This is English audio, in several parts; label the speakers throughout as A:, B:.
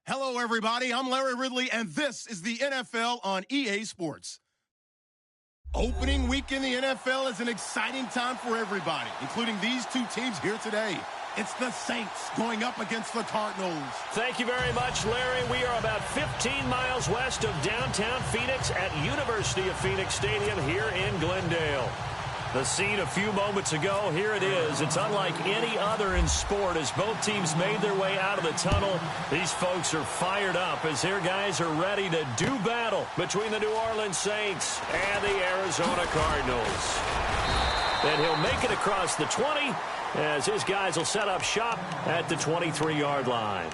A: Hello, everybody. I'm Larry Ridley, and this is the NFL on EA Sports. Opening week in the NFL is an exciting time for everybody, including these two teams here today. It's the Saints going up against the Cardinals.
B: Thank you very much, Larry. We are about 15 miles west of downtown Phoenix at University of Phoenix Stadium here in Glendale. The scene a few moments ago, here it is. It's unlike any other in sport as both teams made their way out of the tunnel. These folks are fired up as their guys are ready to do battle between the New Orleans Saints and the Arizona Cardinals. And he'll make it across the 20 as his guys will set up shop at the 23-yard line.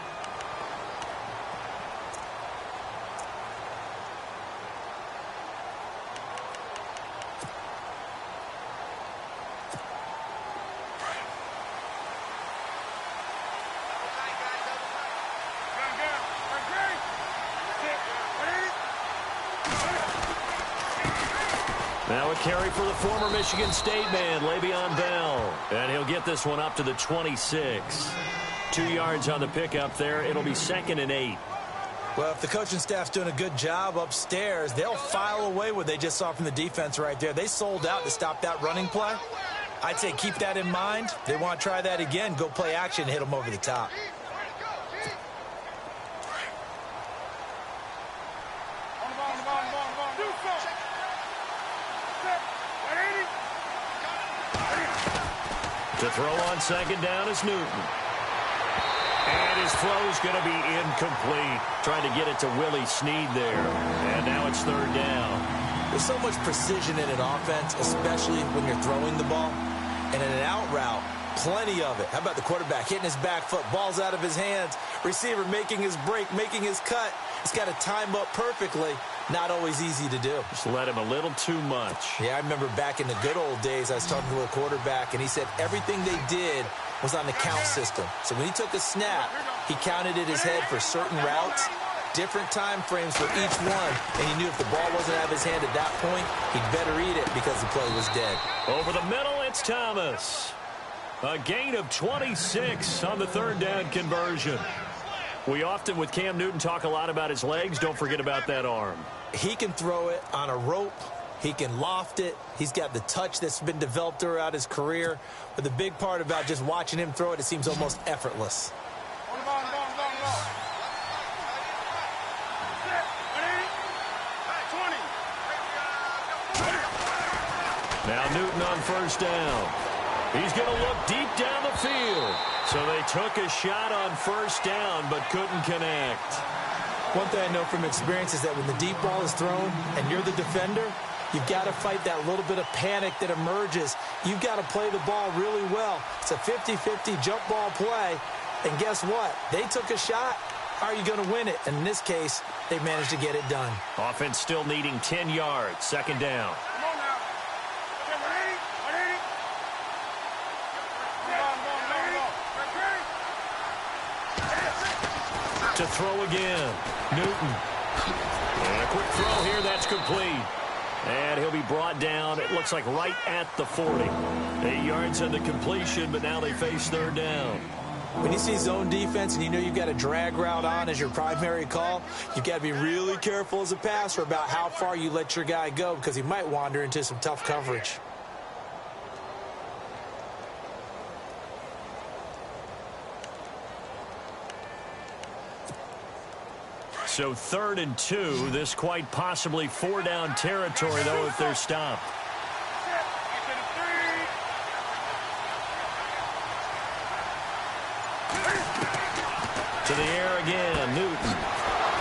B: Now a carry for the former Michigan State man, Le'Veon Bell. And he'll get this one up to the 26. 2 yards on the pickup there. It'll be 2nd and 8.
C: Well, if the coaching staff's doing a good job upstairs, they'll file away what they just saw from the defense right there. They sold out to stop that running play. I'd say keep that in mind. They want to try that again. Go play action and hit them over the top.
B: To throw on 2nd down is Newton. And his throw's going to be incomplete. Trying to get it to Willie Snead there. And now it's 3rd down.
C: There's so much precision in an offense, especially when you're throwing the ball. And in an out route, plenty of it. How about the quarterback hitting his back foot, ball's out of his hands, receiver making his break, making his cut. He's got to time up perfectly. Not always easy to do.
B: Just let him a little too much.
C: Yeah, I remember back in the good old days, I was talking to a quarterback, and he said everything they did was on the count system. So when he took a snap, he counted in his head for certain routes, different time frames for each one, and he knew if the ball wasn't out of his hand at that point, he'd better eat it because the play was dead.
B: Over the middle, it's Thomas. A gain of 26 on the 3rd down conversion. We often, with Cam Newton, talk a lot about his legs. Don't forget about that arm.
C: He can throw it on a rope. He can loft it. He's got the touch that's been developed throughout his career. But the big part about just watching him throw it, it seems almost effortless.
B: Now Newton on 1st down. He's going to look deep down the field. So they took a shot on 1st down but couldn't connect.
C: One thing I know from experience is that when the deep ball is thrown and you're the defender, you've got to fight that little bit of panic that emerges. You've got to play the ball really well. It's a 50-50 jump ball play. And guess what? They took a shot. How are you going to win it? And in this case, they managed to get it done.
B: Offense still needing 10 yards. 2nd down. To throw again. Newton. And a quick throw here. That's complete. And he'll be brought down, it looks like right at the 40. 8 yards on the completion, but now they face 3rd down.
C: When you see zone defense and you know you've got a drag route on as your primary call, you've got to be really careful as a passer about how far you let your guy go because he might wander into some tough coverage.
B: So 3rd and 2. This quite possibly 4-down territory, though, if they're stopped. To the air again. Newton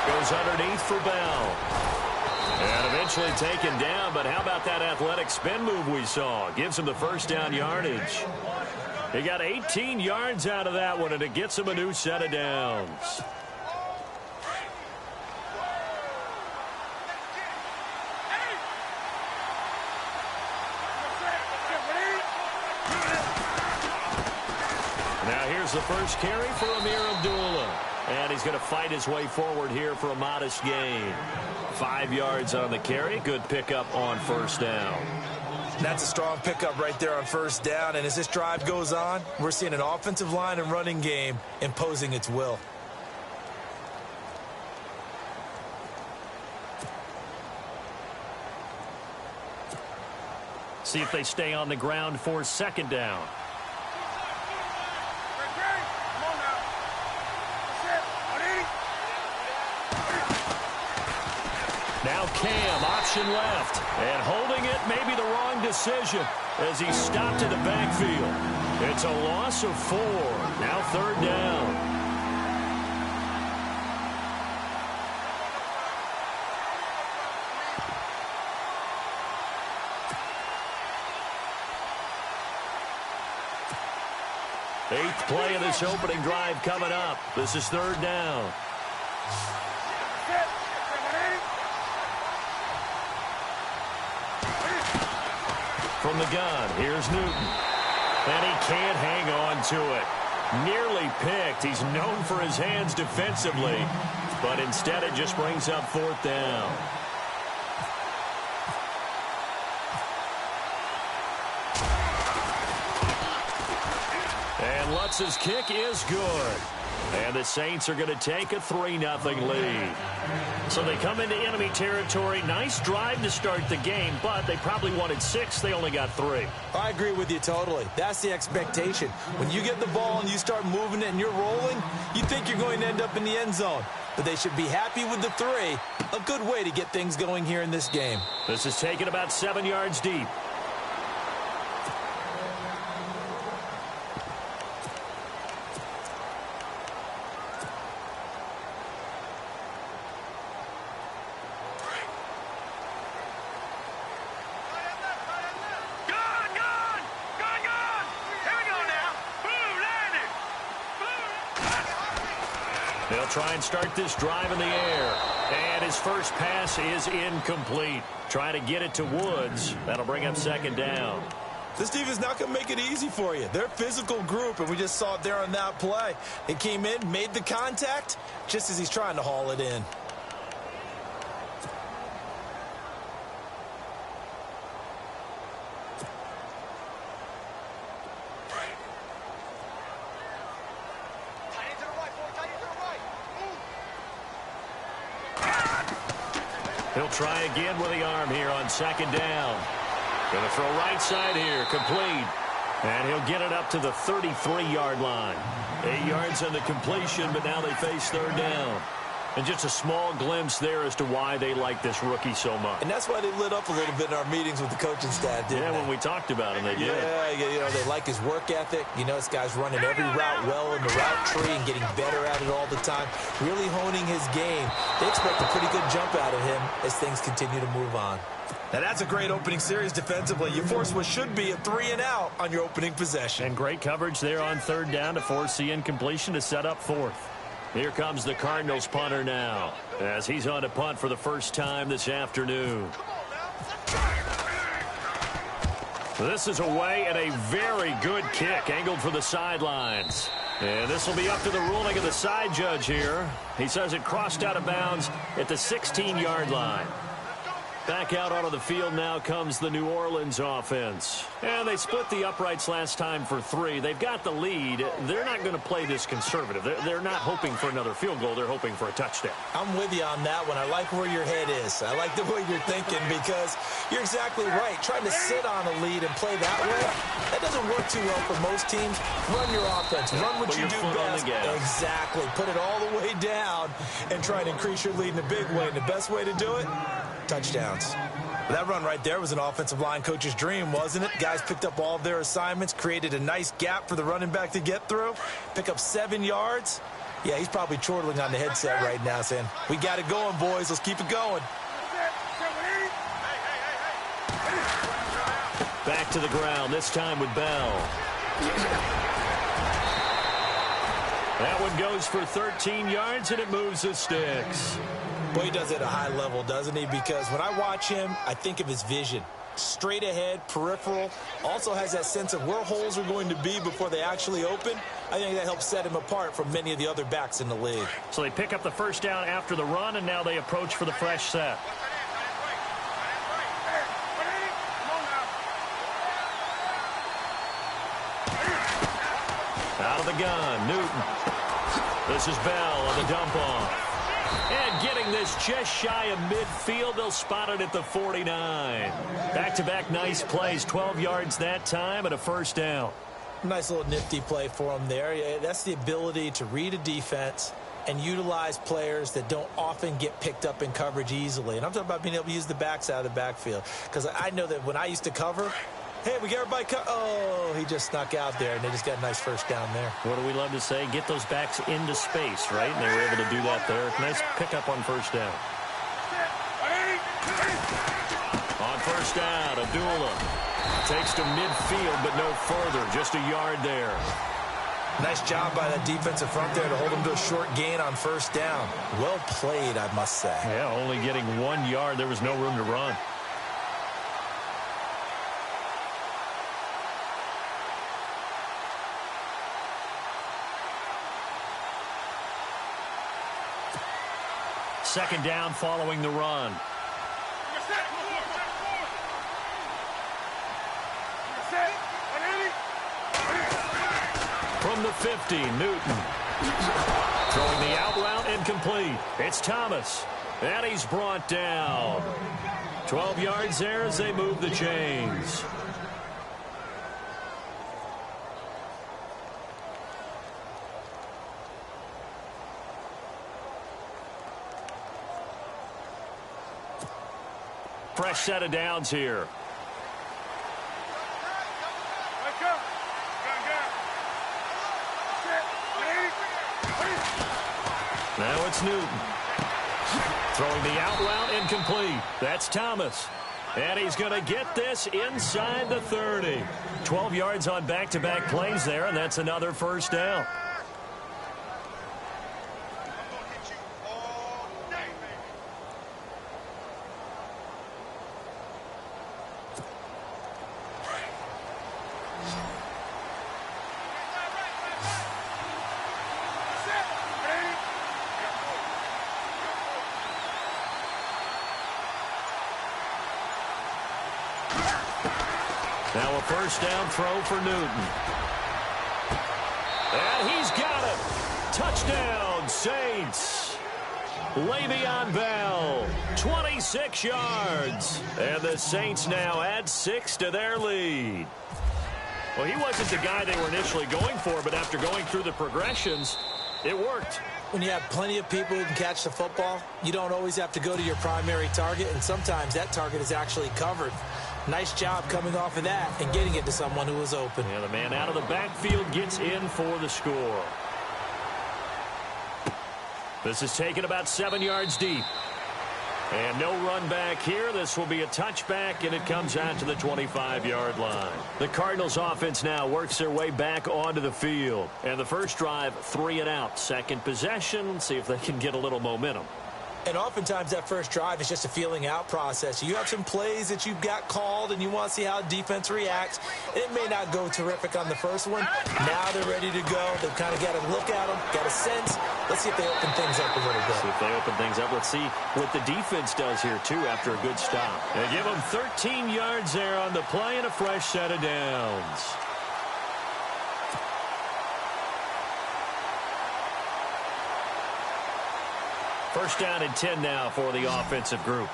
B: goes underneath for Bell. And eventually taken down, but how about that athletic spin move we saw? Gives him the 1st down yardage. He got 18 yards out of that one, and it gets him a new set of downs. The first carry for Amir Abdullah. And he's going to fight his way forward here for a modest gain. 5 yards on the carry. Good pickup on 1st down.
C: That's a strong pickup right there on 1st down. And as this drive goes on, we're seeing an offensive line and running game imposing its will.
B: See if they stay on the ground for second down. Now Cam, option left. And holding it may be the wrong decision as he stopped in the backfield. It's a loss of 4. Now third down. Eighth play of this opening drive coming up. This is third down. From the gun, here's Newton. And he can't hang on to it. Nearly picked. He's known for his hands defensively. But instead it just brings up fourth down. And Lutz's kick is good. And the Saints are going to take a 3-0 lead. So they come into enemy territory. Nice drive to start the game, but they probably wanted 6. They only got 3.
C: I agree with you totally. That's the expectation. When you get the ball and you start moving it and you're rolling, you think you're going to end up in the end zone. But they should be happy with the 3. A good way to get things going here in this game.
B: This is taken about 7 yards deep. They'll try and start this drive in the air. And his first pass is incomplete. Trying to get it to Woods. That'll bring up second down.
C: This team is not going to make it easy for you. They're a physical group, and we just saw it there on that play. They came in, made the contact, just as he's trying to haul it in.
B: He'll try again with the arm here on second down. Going to throw right side here, complete. And he'll get it up to the 33-yard line. 8 yards on the completion, but now they face third down. And just a small glimpse there as to why they like this rookie so much.
C: And that's why they lit up a little bit in our meetings with the coaching staff, didn't they?
B: Yeah, when we talked about him, they did.
C: Yeah, you know, they like his work ethic. You know, this guy's running every route well in the route tree and getting better at it all the time, really honing his game. They expect a pretty good jump out of him as things continue to move on. Now, that's a great opening series defensively. You force what should be a 3-and-out on your opening possession.
B: And great coverage there on third down to force the incompletion to set up fourth. Here comes the Cardinals punter now, as he's on to punt for the first time this afternoon. This is away and a very good kick, angled for the sidelines. And this will be up to the ruling of the side judge here. He says it crossed out of bounds at the 16-yard line. Back out onto the field now comes the New Orleans offense. And they split the uprights last time for 3. They've got the lead. They're not going to play this conservative. They're not hoping for another field goal. They're hoping for a touchdown.
C: I'm with you on that one. I like where your head is. I like the way you're thinking because you're exactly right. Trying to sit on a lead and play that way, that doesn't work too well for most teams. Run your offense. Run what you do best. Exactly. Put it all the way down and try and increase your lead in a big way. And the best way to do it, touchdowns. Well, that run right there was an offensive line coach's dream, wasn't it? Guys picked up all of their assignments, created a nice gap for the running back to get through, pick up 7 yards. Yeah, he's probably chortling on the headset right now saying, we got it going, boys. Let's keep it going.
B: Back to the ground, this time with Bell. That one goes for 13 yards, and it moves the sticks.
C: Boy, he does it at a high level, doesn't he? Because when I watch him, I think of his vision. Straight ahead, peripheral. Also has that sense of where holes are going to be before they actually open. I think that helps set him apart from many of the other backs in the league.
B: So they pick up the first down after the run, and now they approach for the fresh set. Out of the gun, Newton. This is Bell on the dump off. And getting this just shy of midfield, they'll spot it at the 49. Back-to-back nice plays, 12 yards that time and a first down.
C: Nice little nifty play for him there. Yeah, that's the ability to read a defense and utilize players that don't often get picked up in coverage easily. And I'm talking about being able to use the backside of the backfield. Because I know that when I used to cover, hey, we get everybody oh, he just snuck out there, and they just got a nice first down there.
B: What do we love to say? Get those backs into space, right? And they were able to do that there. Nice pickup on first down. On first down, Abdullah takes to midfield, but no further. Just a yard there.
C: Nice job by that defensive front there to hold him to a short gain on first down. Well played, I must say.
B: Yeah, only getting 1 yard. There was no room to run. Second down following the run. From the 50, Newton. Throwing the out route incomplete. It's Thomas. And he's brought down. 12 yards there as they move the chains. Fresh set of downs here. Now it's Newton. Throwing the out route incomplete. That's Thomas. And he's going to get this inside the 30. 12 yards on back-to-back plays there, and that's another first down. Now a first down throw for Newton. And he's got it. Touchdown, Saints. Le'Veon Bell, 26 yards. And the Saints now add 6 to their lead. Well, he wasn't the guy they were initially going for, but after going through the progressions, it worked.
C: When you have plenty of people who can catch the football, you don't always have to go to your primary target, and sometimes that target is actually covered. Nice job coming off of that and getting it to someone who was open.
B: Yeah, the man out of the backfield gets in for the score. This is taken about 7 yards deep. And no run back here. This will be a touchback, and it comes out to the 25-yard line. The Cardinals offense now works their way back onto the field. And the first drive, 3 and out. Second possession, see if they can get a little momentum.
C: And oftentimes that first drive is just a feeling out process. You have some plays that you've got called and you want to see how defense reacts. It may not go terrific on the first one. Now they're ready to go. They've kind of got to look at them, got a sense. Let's see if they open things up a little bit.
B: See if they open things up. Let's see what the defense does here, too, after a good stop. They give them 13 yards there on the play and a fresh set of downs. First down and 10 now for the offensive group.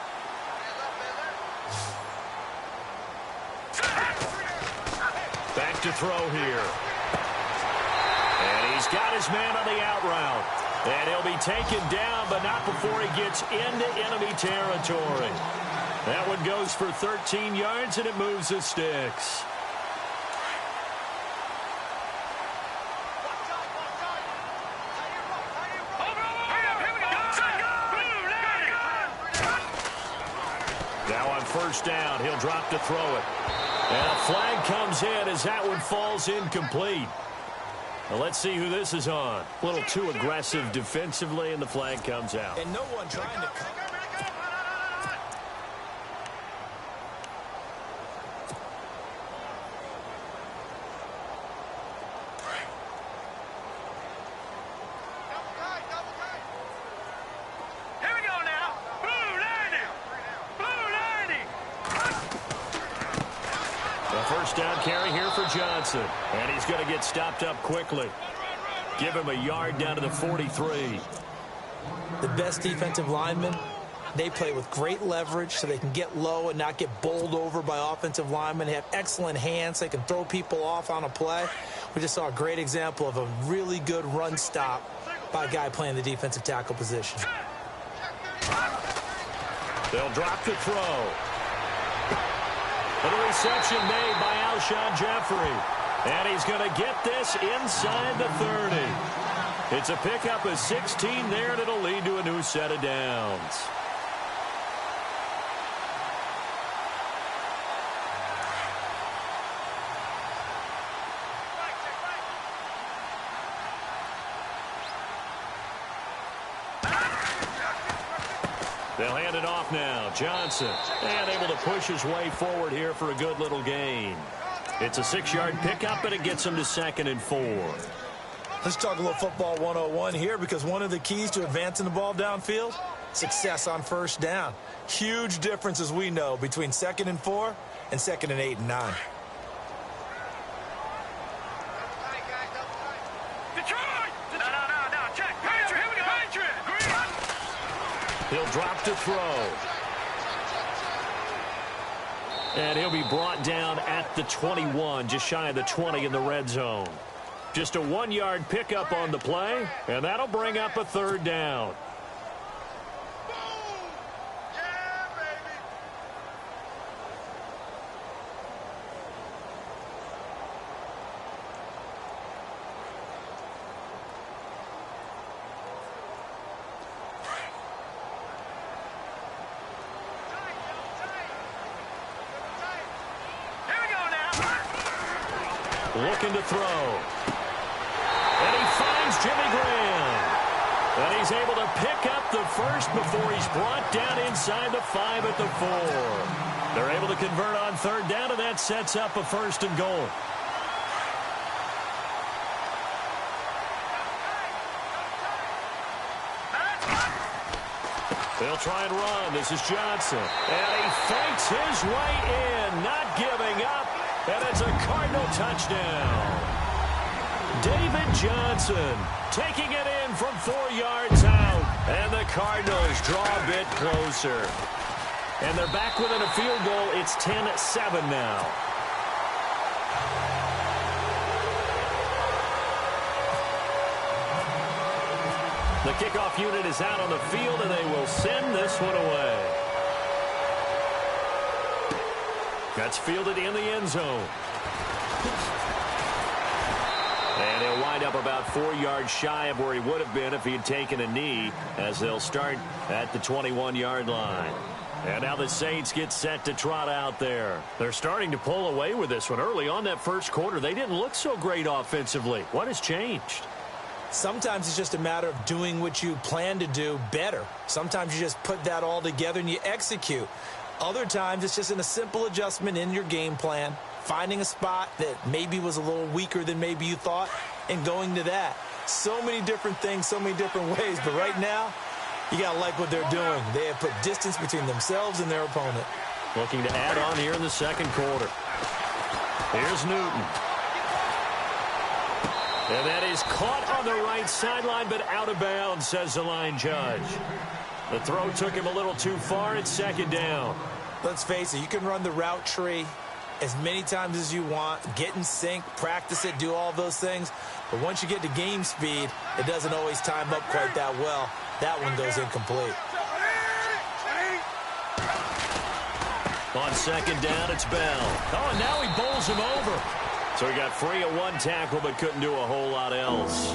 B: Back to throw here. And he's got his man on the out route. And he'll be taken down, but not before he gets into enemy territory. That one goes for 13 yards, and it moves the sticks. First down, he'll drop to throw it. And a flag comes in as that one falls incomplete. Now let's see who this is on. A little too aggressive defensively, and the flag comes out.
C: And no one trying to cover.
B: First down carry here for Johnson. And he's going to get stopped up quickly. Give him a yard down to the 43.
C: The best defensive linemen, they play with great leverage so they can get low and not get bowled over by offensive linemen. They have excellent hands. They can throw people off on a play. We just saw a great example of a really good run stop by a guy playing the defensive tackle position.
B: They'll drop the throw. And a reception made by Alshon Jeffrey. And he's going to get this inside the 30. It's a pickup of 16 there, and it'll lead to a new set of downs. They'll hand it off now. Johnson, and able to push his way forward here for a good little gain. It's a 6-yard pickup, and it gets him to 2nd and 4.
C: Let's talk a little football 101 here, because one of the keys to advancing the ball downfield, success on first down. Huge difference, as we know, between 2nd and 4 and 2nd and 8 and 9.
B: He'll drop to throw. And he'll be brought down at the 21, just shy of the 20 in the red zone. Just a 1-yard pickup on the play, and that'll bring up a 3rd down. Looking to throw. And he finds Jimmy Graham. And he's able to pick up the first before he's brought down inside the 5 at the 4. They're able to convert on 3rd down, and that sets up a 1st and goal. They'll try and run. This is Johnson. And he fakes his way in, not giving up. And it's a Cardinal touchdown. David Johnson taking it in from 4 yards out. And the Cardinals draw a bit closer. And they're back within a field goal. It's 10-7 now. The kickoff unit is out on the field, and they will send this one away. That's fielded in the end zone. And he'll wind up about 4 yards shy of where he would have been if he had taken a knee, as they'll start at the 21-yard line. And now the Saints get set to trot out there. They're starting to pull away with this one. Early on that first quarter, they didn't look so great offensively. What has changed?
C: Sometimes it's just a matter of doing what you plan to do better. Sometimes you just put that all together and you execute. Other times, it's just in a simple adjustment in your game plan, finding a spot that maybe was a little weaker than maybe you thought, and going to that. So many different things, so many different ways, but right now, you got to like what they're doing. They have put distance between themselves and their opponent.
B: Looking to add on here in the second quarter. Here's Newton. And that is caught on the right sideline, but out of bounds, says the line judge. The throw took him a little too far. It's 2nd down.
C: Let's face it, you can run the route tree as many times as you want, get in sync, practice it, do all those things. But once you get to game speed, it doesn't always time up quite that well. That one goes incomplete.
B: On 2nd down, it's Bell. Oh, and now he bowls him over. So he got free at 1 tackle, but couldn't do a whole lot else.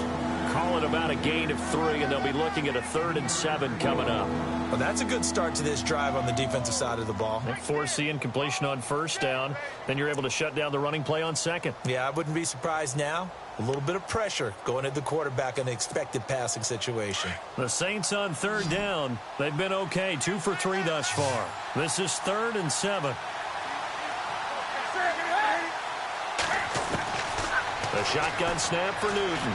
B: Call it about a gain of 3, and they'll be looking at a 3rd and 7 coming up.
C: Well, that's a good start to this drive on the defensive side of the ball.
B: Force the incompletion on 1st down. Then you're able to shut down the running play on 2nd.
C: Yeah, I wouldn't be surprised now. A little bit of pressure going at the quarterback in an expected passing situation.
B: The Saints on 3rd down. They've been okay, 2 for 3 thus far. This is 3rd and 7. The shotgun snap for Newton.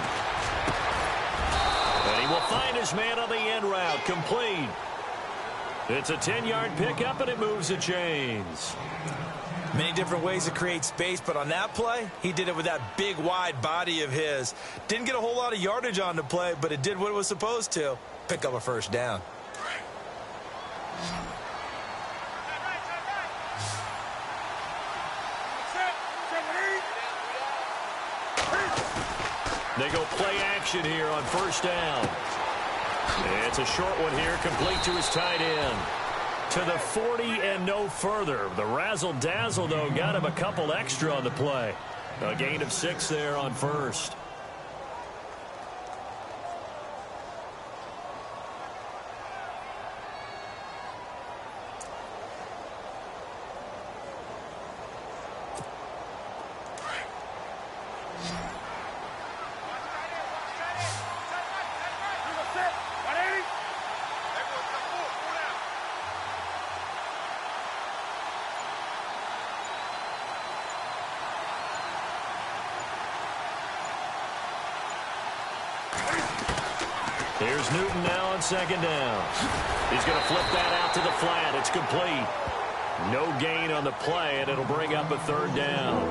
B: And he will find his man on the end route. Complete. It's a 10-yard pickup, and it moves the chains.
C: Many different ways to create space, but on that play, he did it with that big, wide body of his. Didn't get a whole lot of yardage on the play, but it did what it was supposed to. pick up a first down.
B: They go play action here on first down. It's a short one here, complete to his tight end. To the 40 and no further. The razzle-dazzle, though, got him a couple extra on the play. A gain of 6 there on first. Here's Newton now on second down. He's going to flip that out to the flat. It's complete. No gain on the play, and it'll bring up a third down.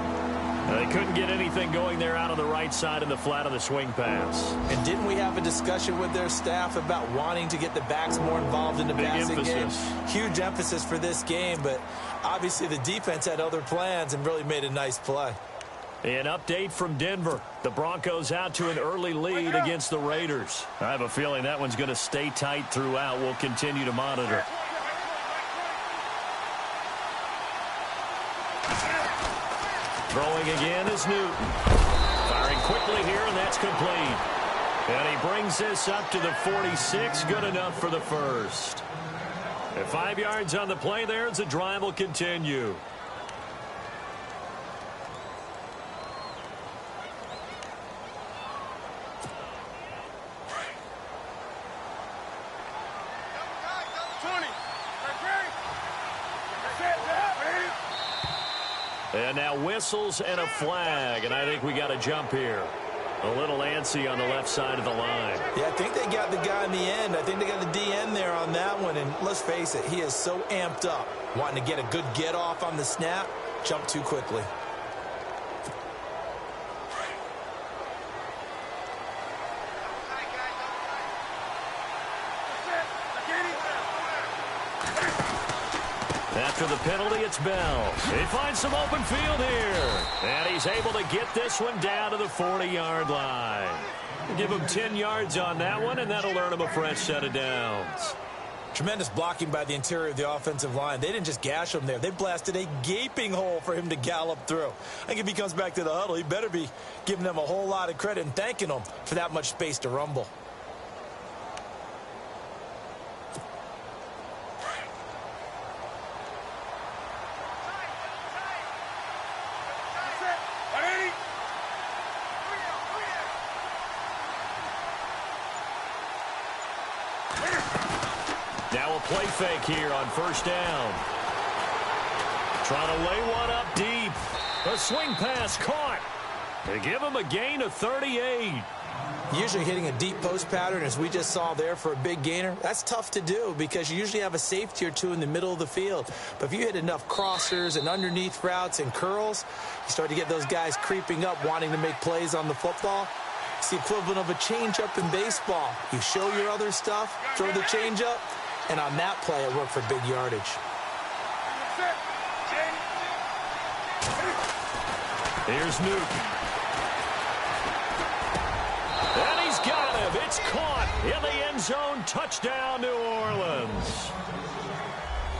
B: They couldn't get anything going there out on the right side in the flat on the swing pass.
C: And didn't we have a discussion with their staff about wanting to get the backs more involved in the passing game? Huge emphasis for this game, but obviously the defense had other plans and really made a nice play.
B: An update from Denver. The Broncos out to an early lead against the Raiders. I have a feeling that one's going to stay tight throughout. We'll continue to monitor. Throwing again is Newton. Firing quickly here, and that's complete. And he brings this up to the 46. Good enough for the first. At 5 yards on the play there, the drive will continue. And now whistles and a flag, and I think we got a jump here. A little antsy on the left side of the line.
C: Yeah, I think they got the guy in the end. I think they got the DN there on that one, and let's face it, he is so amped up, wanting to get a good get off on the snap, jump too quickly.
B: After the penalty, it's Bell. He finds some open field here. And he's able to get this one down to the 40-yard line. Give him 10 yards on that one, and that'll earn him a fresh set of downs.
C: Tremendous blocking by the interior of the offensive line. They didn't just gash him there. They blasted a gaping hole for him to gallop through. I think if he comes back to the huddle, he better be giving them a whole lot of credit and thanking them for that much space to rumble.
B: Now a play fake here on first down. Trying to lay one up deep. A swing pass caught. They give him a gain of 38.
C: Usually hitting a deep post pattern, as we just saw there for a big gainer, that's tough to do because you usually have a safety or two in the middle of the field. But if you hit enough crossers and underneath routes and curls, you start to get those guys creeping up wanting to make plays on the football. It's the equivalent of a changeup in baseball. You show your other stuff, throw the changeup, and on that play, it worked for big yardage.
B: Here's Newton. And he's got him. It's caught in the end zone. Touchdown, New Orleans.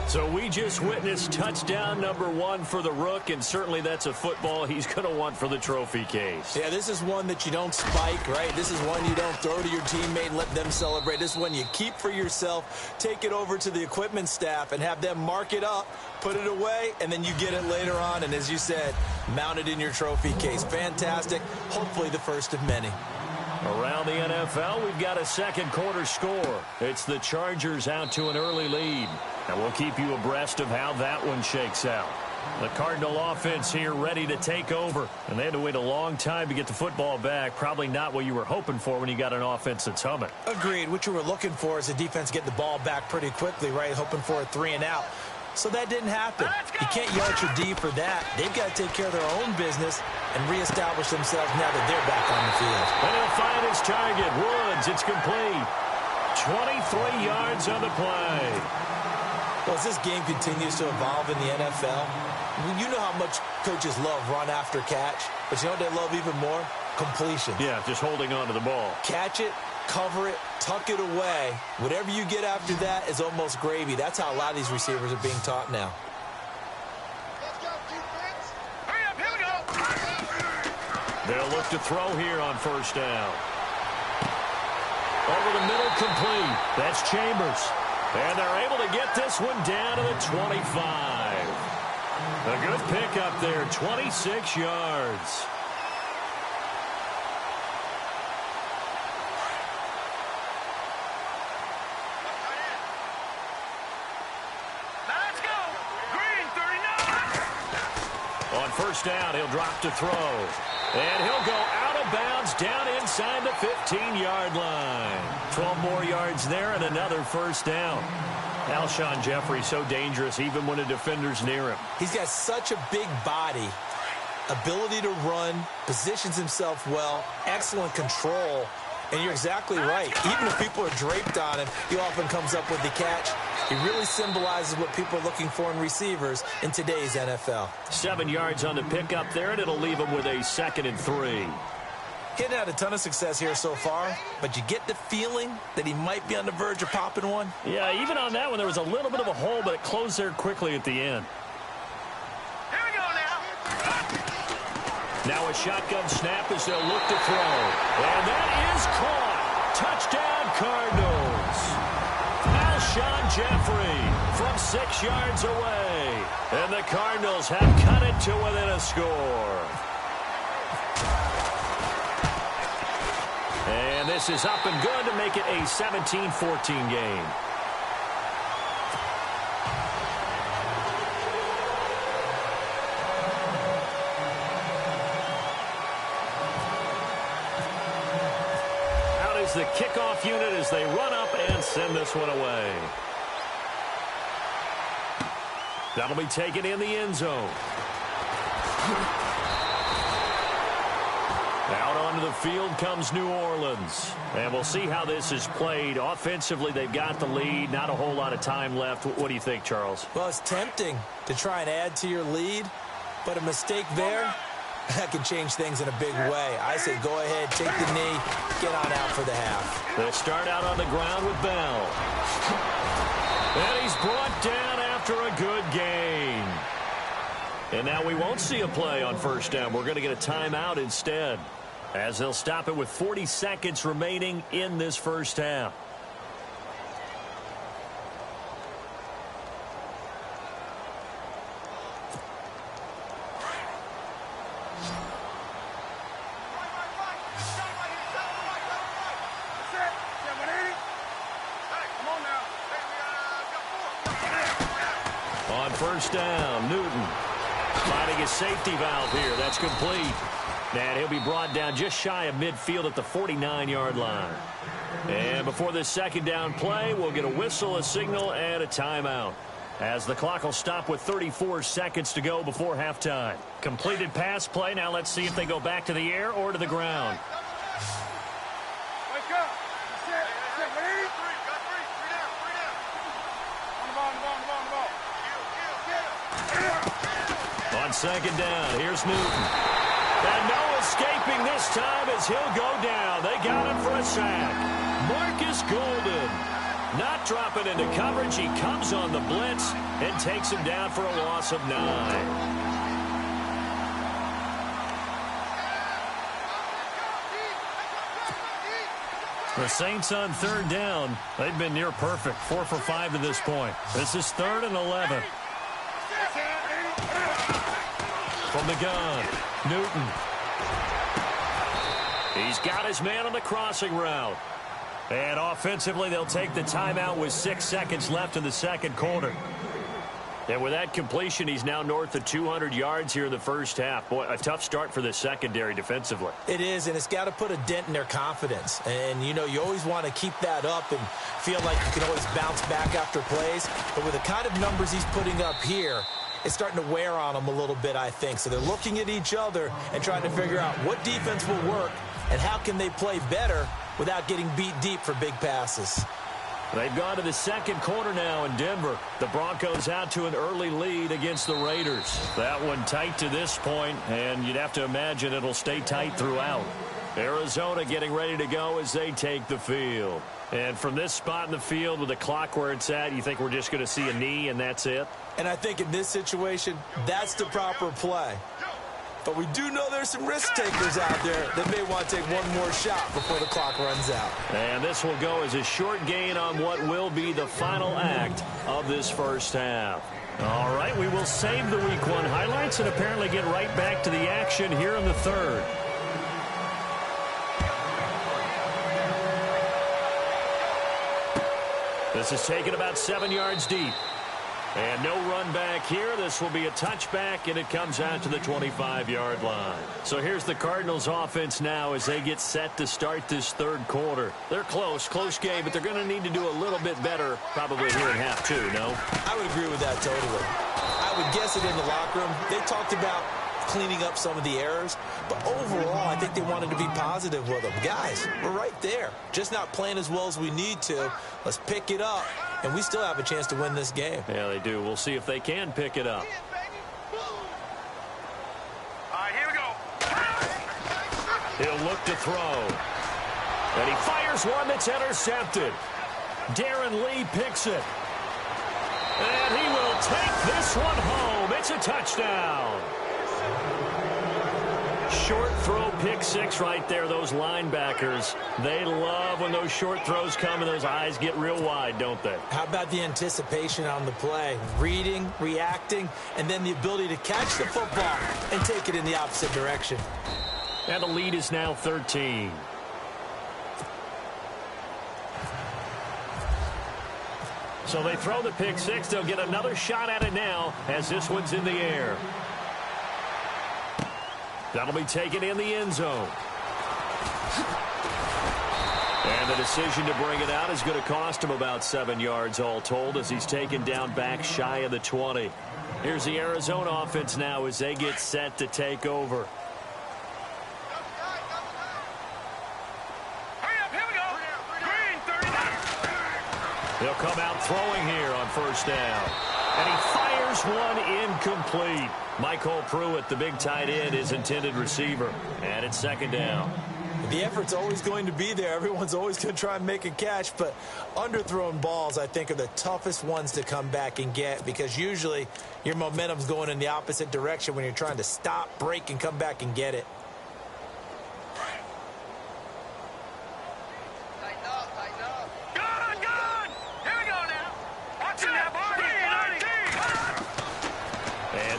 B: So we just witnessed touchdown number 1 for the Rook, and certainly that's a football he's going to want for the trophy case.
C: Yeah, this is one that you don't spike, right? This is one you don't throw to your teammate and let them celebrate. This is one you keep for yourself, take it over to the equipment staff, and have them mark it up, put it away, and then you get it later on, and as you said, mount it in your trophy case. Fantastic. Hopefully the first of many.
B: Around the NFL, we've got a second quarter score. It's the Chargers out to an early lead. And we'll keep you abreast of how that one shakes out. The Cardinal offense here ready to take over. And they had to wait a long time to get the football back. Probably not what you were hoping for when you got an offense that's humming.
C: Agreed. What you were looking for is the defense get the ball back pretty quickly, right? Hoping for a 3 and out. So that didn't happen. You can't yell at your D for that. They've got to take care of their own business and reestablish themselves now that they're back on the field.
B: And he'll find his target. Woods, it's complete. 23 yards on the play.
C: Well, as this game continues to evolve in the NFL, you know how much coaches love run after catch, but you know what they love even more? Completion.
B: Yeah, just holding on to the ball.
C: Catch it, cover it, tuck it away. Whatever you get after that is almost gravy. That's how a lot of these receivers are being taught now.
B: They'll look to throw here on first down. Over the middle, complete. That's Chambers. And they're able to get this one down to the 25. A good pickup there, 26 yards.
D: Let's go. Green, 39.
B: On first down, he'll drop to throw. And he'll go out of bounds down inside the 15-yard line. 12 more yards there and another first down. Alshon Jeffrey so dangerous even when a defender's near him.
C: He's got such a big body, ability to run, positions himself well, excellent control. And you're exactly right. Even if people are draped on him, he often comes up with the catch. He really symbolizes what people are looking for in receivers in today's NFL.
B: 7 yards on the pickup there, and it'll leave him with a 2nd and 3.
C: Hitting out a ton of success here so far, but you get the feeling that he might be on the verge of popping one.
B: Yeah, even on that one, there was a little bit of a hole, but it closed there quickly at the end.
D: Here we go now.
B: Now a shotgun snap as they'll look to throw. And that is caught. Touchdown, Cardinals. Alshon Jeffrey from 6 yards away. And the Cardinals have cut it to within a score. And this is up and good to make it a 17-14 game. Out is the kickoff unit as they run up and send this one away. That'll be taken in the end zone. Out onto the field comes New Orleans. And we'll see how this is played. Offensively, they've got the lead. Not a whole lot of time left. What do you think, Charles?
C: Well, it's tempting to try and add to your lead, but a mistake there, that can change things in a big way. I say go ahead, take the knee, get on out for the half.
B: They'll start out on the ground with Bell. And he's brought down after a good gain. And now we won't see a play on first down. We're going to get a timeout instead, as they'll stop it with 40 seconds remaining in this first half. On first down, Newton finding his safety valve here. That's complete. And he'll be brought down just shy of midfield at the 49-yard line. And before this second down play, we'll get a whistle, a signal, and a timeout, as the clock will stop with 34 seconds to go before halftime. Completed pass play. Now let's see if they go back to the air or to the ground.
D: Wake up. Sit. Ready? Got three. Three down. On the ball.
B: On second down, here's Newton. And no escaping this time as he'll go down. They got him for a sack. Marcus Golden not dropping into coverage. He comes on the blitz and takes him down for a loss of 9. The Saints on third down. They've been near perfect. 4 for 5 to this point. This is 3rd and 11. From the gun, Newton. He's got his man on the crossing route. And offensively, they'll take the timeout with 6 seconds left in the second quarter. And with that completion, he's now north of 200 yards here in the first half. Boy, a tough start for this secondary defensively.
C: It is, and it's got to put a dent in their confidence. And, you know, you always want to keep that up and feel like you can always bounce back after plays. But with the kind of numbers he's putting up here, it's starting to wear on them a little bit, I think. So they're looking at each other and trying to figure out what defense will work and how can they play better without getting beat deep for big passes.
B: They've gone to the second quarter now in Denver. The Broncos out to an early lead against the Raiders. That one tight to this point, and you'd have to imagine it'll stay tight throughout. Arizona getting ready to go as they take the field. And from this spot in the field with the clock where it's at, you think we're just going to see a knee and that's it?
C: And I think in this situation, that's the proper play. But we do know there's some risk takers out there that may want to take one more shot before the clock runs out.
B: And this will go as a short gain on what will be the final act of this first half. All right, we will save the Week 1 highlights and apparently get right back to the action here in the third. This is taken about 7 yards deep. And no run back here. This will be a touchback, and it comes out to the 25-yard line. So here's the Cardinals offense now as they get set to start this third quarter. They're close game, but they're going to need to do a little bit better probably here in half two, no?
C: I would agree with that totally. I would guess it in the locker room. They talked about cleaning up some of the errors, but overall, I think they wanted to be positive with them. Guys, we're right there. Just not playing as well as we need to. Let's pick it up, and we still have a chance to win this game.
B: Yeah, they do. We'll see if they can pick it up.
D: All right, here we go.
B: He'll look to throw. And he fires one that's intercepted. Darren Lee picks it. And he will take this one home. It's a touchdown. Short throw, pick six right there. Those linebackers, they love when those short throws come and those eyes get real wide, don't they?
C: How about the anticipation on the play? Reading, reacting, and then the ability to catch the football and take it in the opposite direction.
B: And the lead is now 13. So they throw the pick six. They'll get another shot at it now as this one's in the air. That'll be taken in the end zone. And the decision to bring it out is going to cost him about 7 yards all told as he's taken down back shy of the 20. Here's the Arizona offense now as they get set to take over. They'll come out throwing here on first down. And he fires one incomplete. Michael Pruitt, the big tight end, is intended receiver. And it's second down.
C: The effort's always going to be there. Everyone's always going to try and make a catch. But underthrown balls, I think, are the toughest ones to come back and get because usually your momentum's going in the opposite direction when you're trying to stop, break, and come back and get it.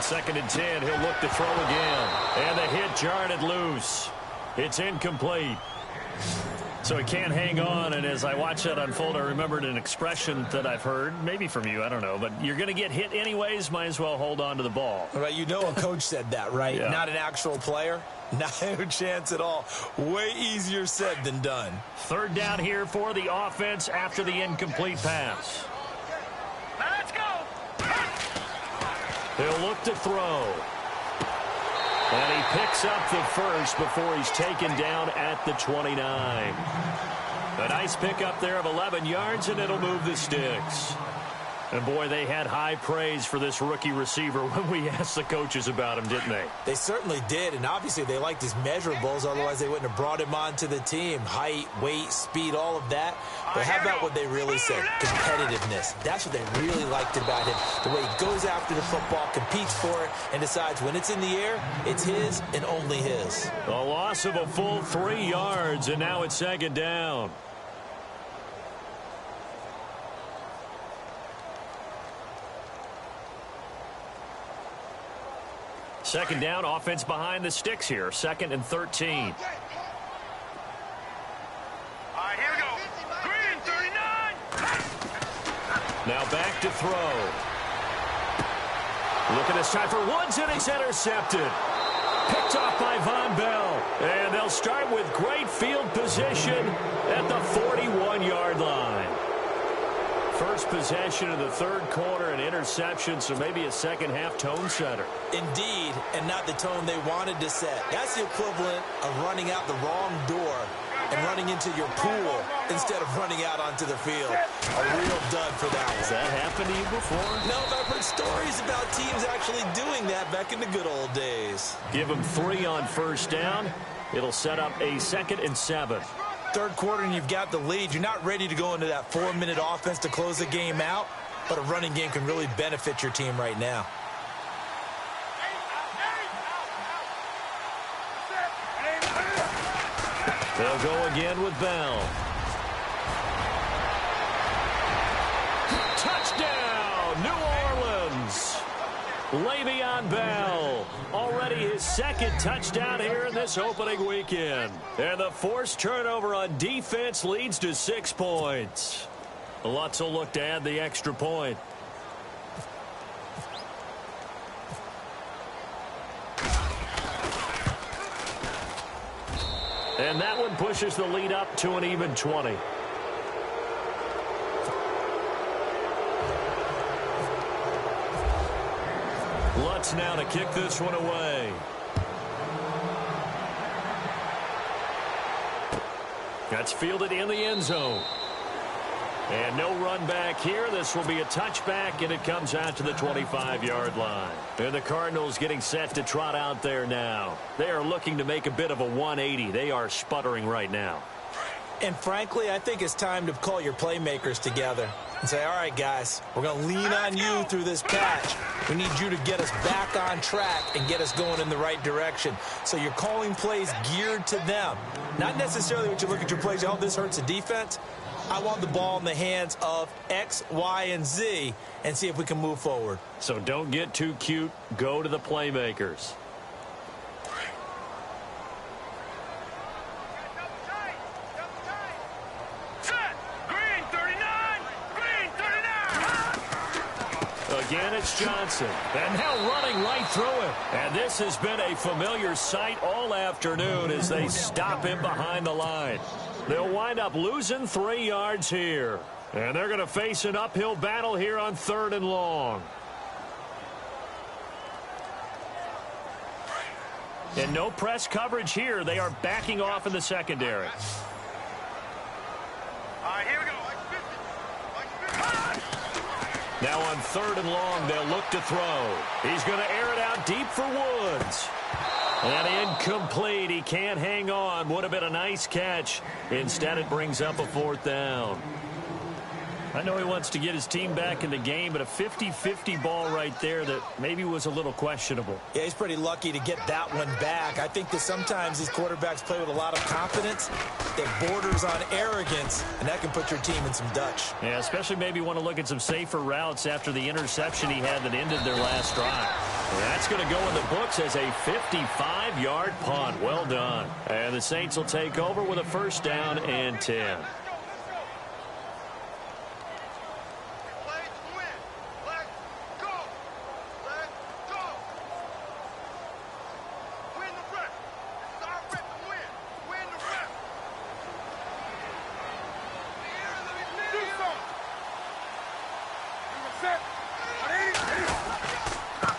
B: Second and 10, he'll look to throw again. And the hit jarred it loose. It's incomplete. So he can't hang on, and as I watch that unfold, I remembered an expression that I've heard, maybe from you, I don't know, but you're going to get hit anyways, might as well hold on to the ball.
C: Right, you know a coach said that, right?
B: Yeah. Not
C: an actual player? Not a chance at all. Way easier said than done.
B: Third down here for the offense after the incomplete pass.
D: Let's go.
B: He'll look to throw. And he picks up the first before he's taken down at the 29. A nice pickup there of 11 yards, and it'll move the sticks. And, boy, they had high praise for this rookie receiver when we asked the coaches about him, didn't they?
C: They certainly did, and obviously they liked his measurables. Otherwise, they wouldn't have brought him onto the team. Height, weight, speed, all of that. But how about what they really said? Competitiveness. That's what they really liked about him. The way he goes after the football, competes for it, and decides when it's in the air, it's his and only his.
B: A loss of a full 3 yards, and now it's second down. Second down, offense behind the sticks here. 2nd and 13.
D: All right, here we go. Green, 39.
B: Now back to throw. Look at this time for Woods, and it's intercepted. Picked off by Von Bell. And they'll start with great field position at the 41-yard line. First possession of the third quarter, an interception, so maybe a second-half tone setter.
C: Indeed, and not the tone they wanted to set. That's the equivalent of running out the wrong door and running into your pool instead of running out onto the field. A real dud for that one.
B: Has that happened to you before?
C: No, but I've heard stories about teams actually doing that back in the good old days.
B: Give them 3 on first down. It'll set up a 2nd and 7.
C: Third quarter and you've got the lead. You're not ready to go into that 4-minute offense to close the game out, but a running game can really benefit your team right now.
B: They'll go again with Bell. Touchdown, New Orleans. Le'Veon Bell, already his 2nd touchdown here in this opening weekend. And the forced turnover on defense leads to 6 points. Lutz will look to add the extra point. And that one pushes the lead up to an even 20. Lutz now to kick this one away. That's fielded in the end zone. And no run back here. This will be a touchback, and it comes out to the 25-yard line. And the Cardinals getting set to trot out there now. They are looking to make a bit of a 180. They are sputtering right now.
C: And frankly, I think it's time to call your playmakers together and say, all right, guys, we're going to lean on you through this patch. We need you to get us back on track and get us going in the right direction. So you're calling plays geared to them. Not necessarily what you look at your plays, oh, this hurts the defense. I want the ball in the hands of X, Y, and Z and see if we can move forward.
B: So don't get too cute. Go to the playmakers. Again, it's Johnson. And now running right through him. And this has been a familiar sight all afternoon as they stop him behind the line. They'll wind up losing 3 yards here. And they're going to face an uphill battle here on 3rd and long. And no press coverage here. They are backing off in the secondary.
D: All right, here we go.
B: Now on 3rd and long, they'll look to throw. He's going to air it out deep for Woods. And incomplete. He can't hang on. Would have been a nice catch. Instead, it brings up a 4th down. I know he wants to get his team back in the game, but a 50-50 ball right there that maybe was a little questionable.
C: Yeah, he's pretty lucky to get that one back. I think that sometimes these quarterbacks play with a lot of confidence that borders on arrogance, and that can put your team in some Dutch.
B: Yeah, especially maybe want to look at some safer routes after the interception he had that ended their last drive. And that's going to go in the books as a 55-yard punt. Well done. And the Saints will take over with a 1st down and 10.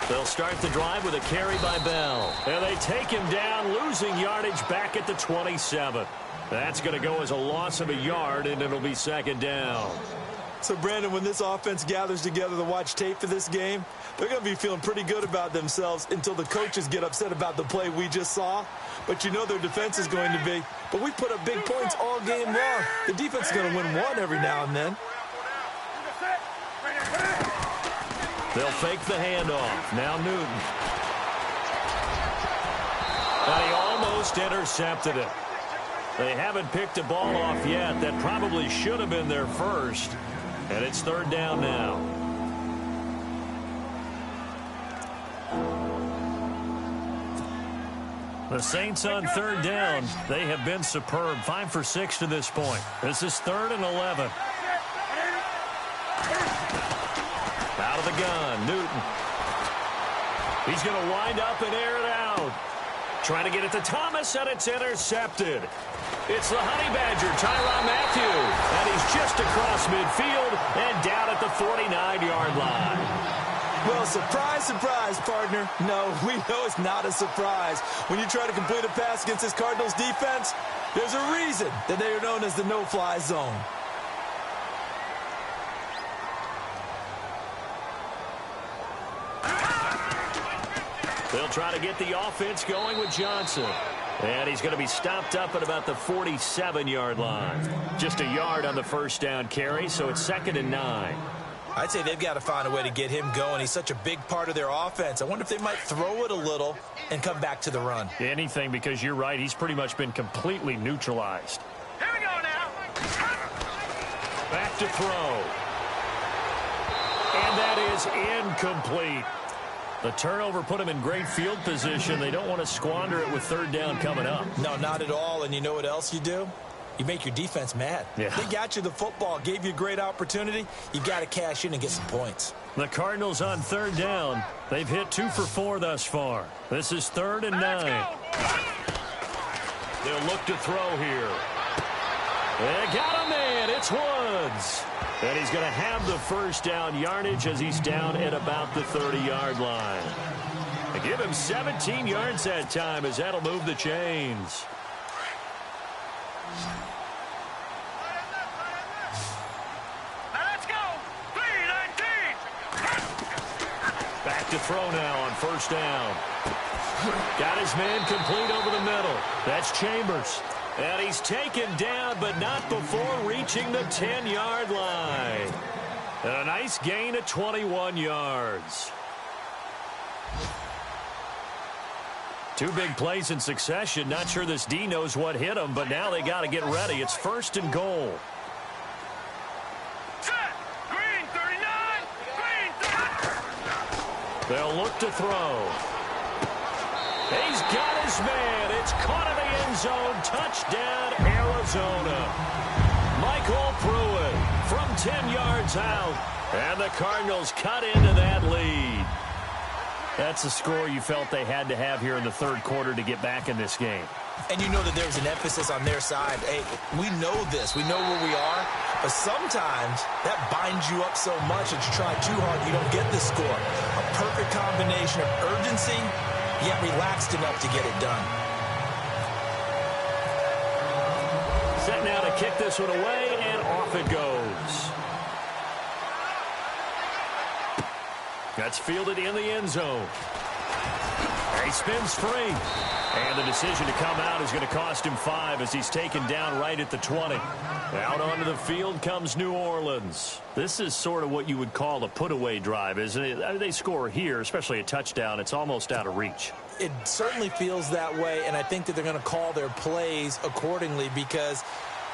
B: They'll start the drive with a carry by Bell. And they take him down, losing yardage back at the 27. That's going to go as a loss of a yard, and it'll be 2nd down.
C: So, Brandon, when this offense gathers together to watch tape for this game, they're going to be feeling pretty good about themselves until the coaches get upset about the play we just saw. But you know their defense is going to be. But we put up big points all game long. The defense is going to win one every now and then.
B: They'll fake the handoff. Now Newton. And he almost intercepted it. They haven't picked a ball off yet. That probably should have been their first. And it's 3rd down now. The Saints on 3rd down. They have been superb. 5 for 6 to this point. This is 3rd and 11. Out of the gun, Newton. He's going to wind up and air it out. Trying to get it to Thomas, and it's intercepted. It's the Honey Badger, Tyrann Mathieu. And he's just across midfield and down at the 49-yard line.
C: Well, surprise, surprise, partner. No, we know it's not a surprise. When you try to complete a pass against this Cardinals defense, there's a reason that they are known as the no-fly zone.
B: They'll try to get the offense going with Johnson. And he's going to be stopped up at about the 47-yard line. Just a yard on the first down carry, so it's 2nd and 9.
C: I'd say they've got to find a way to get him going. He's such a big part of their offense. I wonder if they might throw it a little and come back to the run.
B: Anything, because you're right. He's pretty much been completely neutralized.
D: Here we go now.
B: Back to throw. And that is incomplete. The turnover put him in great field position. They don't want to squander it with 3rd down coming up.
C: No, not at all. And you know what else you do? You make your defense mad.
B: Yeah.
C: They got you the football, gave you a great opportunity. You've got to cash in and get some points.
B: The Cardinals on 3rd down. They've hit 2 for 4 thus far. This is 3rd and 9. They'll look to throw here. They got a man. It's Woods. And he's going to have the first down yardage as he's down at about the 30-yard line. They give him 17 yards that time as that'll move the chains.
D: Now let's go. 3-19.
B: Back to throw now on 1st down. Got his man complete over the middle. That's Chambers. And he's taken down, but not before reaching the 10-yard line. And a nice gain of 21 yards. 2 big plays in succession. Not sure this D knows what hit him, but now they got to get ready. It's 1st and goal.
D: Set. Green 39. Green 30.
B: They'll look to throw. He's got his man. It's caught in the end zone. Touchdown, Arizona. Michael Pruitt from 10 yards out. And the Cardinals cut into that lead. That's a score you felt they had to have here in the 3rd quarter to get back in this game.
C: And you know that there's an emphasis on their side. Hey, we know this. We know where we are. But sometimes that binds you up so much that you try too hard, you don't get the score. A perfect combination of urgency, yet relaxed enough to get it done.
B: Set now to kick this one away, and off it goes. That's fielded in the end zone. He spins free. And the decision to come out is going to cost him 5 as he's taken down right at the 20. Out onto the field comes New Orleans. This is sort of what you would call a put-away drive, isn't it? I mean, they score here, especially a touchdown. It's almost out of reach.
C: It certainly feels that way, and I think that they're going to call their plays accordingly because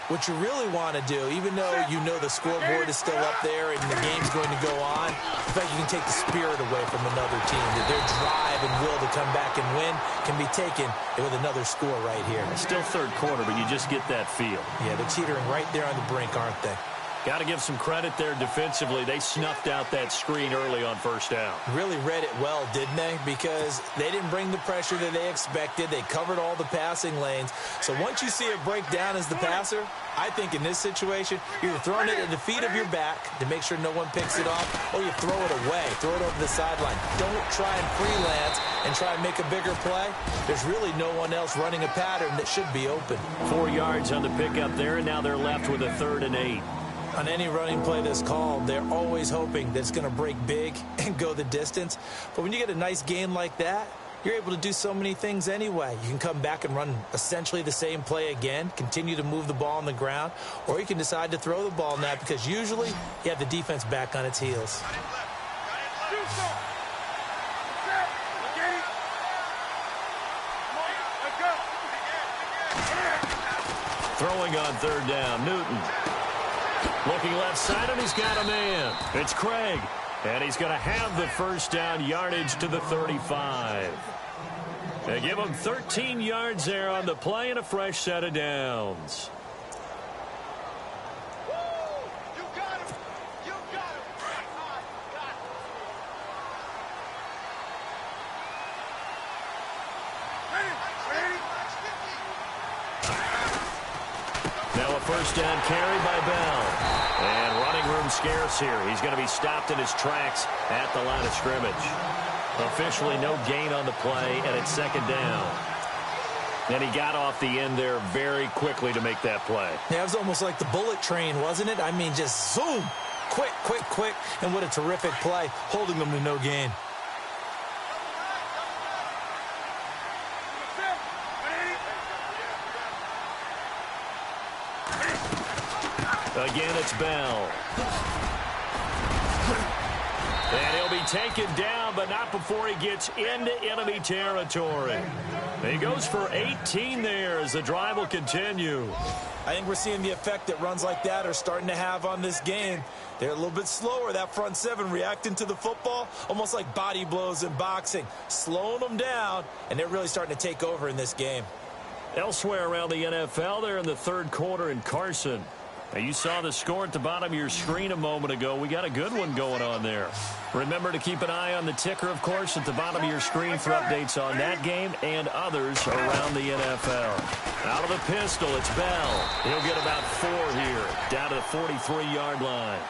C: what you really want to do, even though you know the scoreboard is still up there and the game's going to go on, in fact, you can take the spirit away from another team. That their drive and will to come back and win can be taken with another score right here.
B: It's still 3rd quarter, but you just get that feel.
C: Yeah, they're teetering right there on the brink, aren't they?
B: Got to give some credit there defensively. They snuffed out that screen early on 1st down.
C: Really read it well, didn't they? Because they didn't bring the pressure that they expected. They covered all the passing lanes. So once you see it break down as the passer, I think in this situation, you're throwing it at the feet of your back to make sure no one picks it off, or you throw it away, throw it over the sideline. Don't try and freelance and try and make a bigger play. There's really no one else running a pattern that should be open.
B: 4 yards on the pickup there, and now they're left with a 3rd and 8.
C: On any running play that's called, they're always hoping that it's going to break big and go the distance. But when you get a nice gain like that, you're able to do so many things anyway. You can come back and run essentially the same play again, continue to move the ball on the ground, or you can decide to throw the ball now because usually you have the defense back on its heels.
B: Throwing on 3rd down, Newton. Looking left side, and he's got a man. It's Craig. And he's going to have the first down yardage to the 35. They give him 13 yards there on the play and a fresh set of downs.
D: You got him. You got him.
B: Now a first down carry by Bell. And running room scarce here. He's going to be stopped in his tracks at the line of scrimmage. Officially no gain on the play, and it's second down. And he got off the end there very quickly to make that play.
C: Yeah, it was almost like the bullet train, wasn't it? I mean, just zoom. Quick, quick, quick. And what a terrific play, holding them to no gain.
B: Again, it's Bell. And he'll be taken down, but not before he gets into enemy territory. He goes for 18 there as the drive will continue.
C: I think we're seeing the effect that runs like that are starting to have on this game. They're a little bit slower, that front seven, reacting to the football, almost like body blows in boxing, slowing them down, and they're really starting to take over in this game.
B: Elsewhere around the NFL, they're in the third quarter in Carson. Now, you saw the score at the bottom of your screen a moment ago. We got a good one going on there. Remember to keep an eye on the ticker, of course, at the bottom of your screen for updates on that game and others around the NFL. Out of the pistol, it's Bell. He'll get about 4 here, down to the 43-yard line.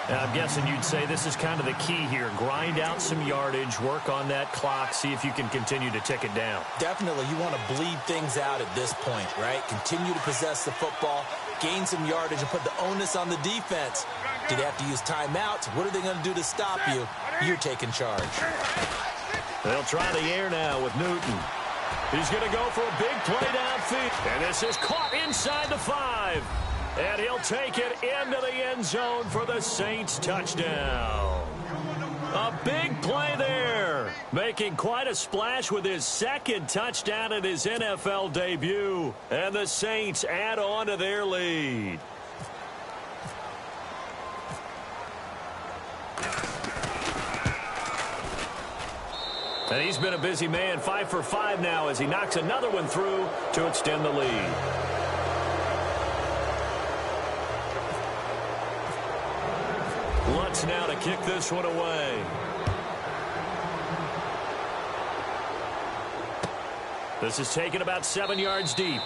B: Now, I'm guessing you'd say this is kind of the key here. Grind out some yardage, work on that clock, see if you can continue to tick it down.
C: Definitely, you want to bleed things out at this point, right? Continue to possess the football, gain some yardage, and put the onus on the defense. Do they have to use timeouts? What are they going to do to stop you? You're taking charge.
B: They'll try the air now with Newton. He's going to go for a big play downfield. And this is caught inside the 5. And he'll take it into the end zone for the Saints touchdown. A big play there. Making quite a splash with his second touchdown in his NFL debut. And the Saints add on to their lead. And he's been a busy man, 5 for 5 now as he knocks another one through to extend the lead. Lutz now to kick this one away. This is taken about 7 yards deep.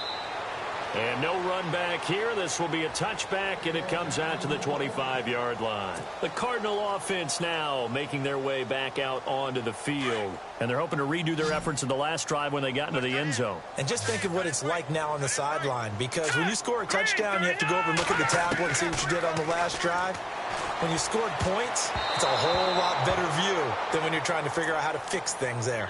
B: And no run back here. This will be a touchback, and it comes out to the 25-yard line. The Cardinal offense now making their way back out onto the field. And they're hoping to redo their efforts in the last drive when they got into the end zone.
C: And just think of what it's like now on the sideline, because when you score a touchdown, you have to go over and look at the tablet and see what you did on the last drive. When you scored points, it's a whole lot better view than when you're trying to figure out how to fix things there.